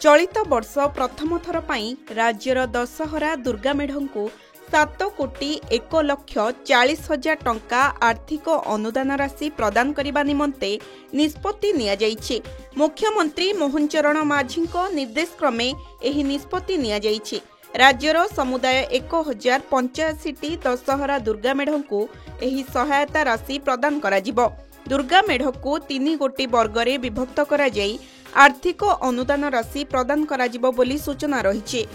चलित वर्ष प्रथम थर पई राज्यर दशहरा दुर्गा मेढ़ को 7,01,40,000 टंका आर्थिक अनुदान राशि प्रदान करने निमंते निष्पत्ति निया जाइछि। मुख्यमंत्री मोहन चरण माझी निर्देश क्रमे एही निष्पत्ति निया जाइछि। राज्यर समुदाय 1,085टी दशहरा दुर्गा मेढ़ को एही सहायता राशि प्रदान कराजिबो। दुर्गा मेढ़ को 3 गोटी वर्गरे विभक्त करा जाई आर्थिक अनुदान राशि प्रदान कराजिबो बोली सूचना रहिछि।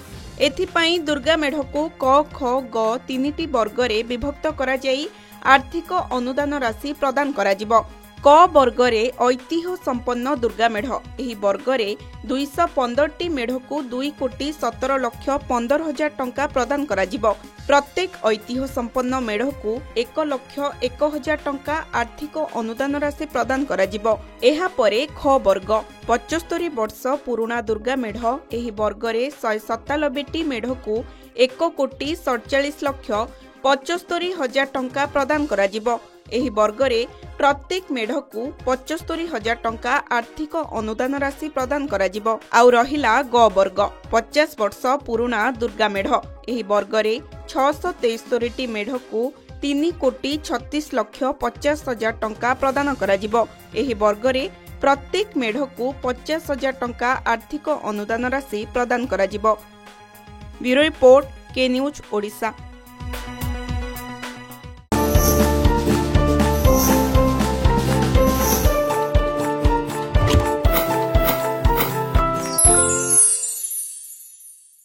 एथिपाई दुर्गा मेढ़ को क ख ग 3टी वर्गरे विभक्त करा जाई आर्थिक अनुदान राशि प्रदान कराजिबो। क वर्गरे ऐतिह्य संपन्न दुर्गा मेढ़ एही वर्गरे 215टी मेढ़ को 2,17,15,000 टंका प्रदान कराजिबो। प्रत्येक ऐतिह्य संपन्न मेढ़ को 1,01,000 टंका आर्थिक अनुदान राशि प्रदान कराजिबो। एहा परे ख वर्ग 75 वर्ष पुराना दुर्गा मेढ़ एही वर्गरे 197टी मेढ़ को 1,47,75,000 टंका प्रदान कराजिबो। एही वर्गरे प्रत्येक मेढ़ को 75,000 टंका आर्थिक अनुदान राशि प्रदान कराजिबो। आउ रहिला ग वर्ग 50 वर्ष पुराना दुर्गा मेढ़ एही वर्गरे 673टी मेढ़ को 3,36,50,000 टंका प्रदान कराजिबो। एही वर्गरे प्रत्येक मेढ़ को 50,000 टंका आर्थिक अनुदान राशि प्रदान कराजिबो। ब्यूरो रिपोर्ट के न्यूज ओडिशा।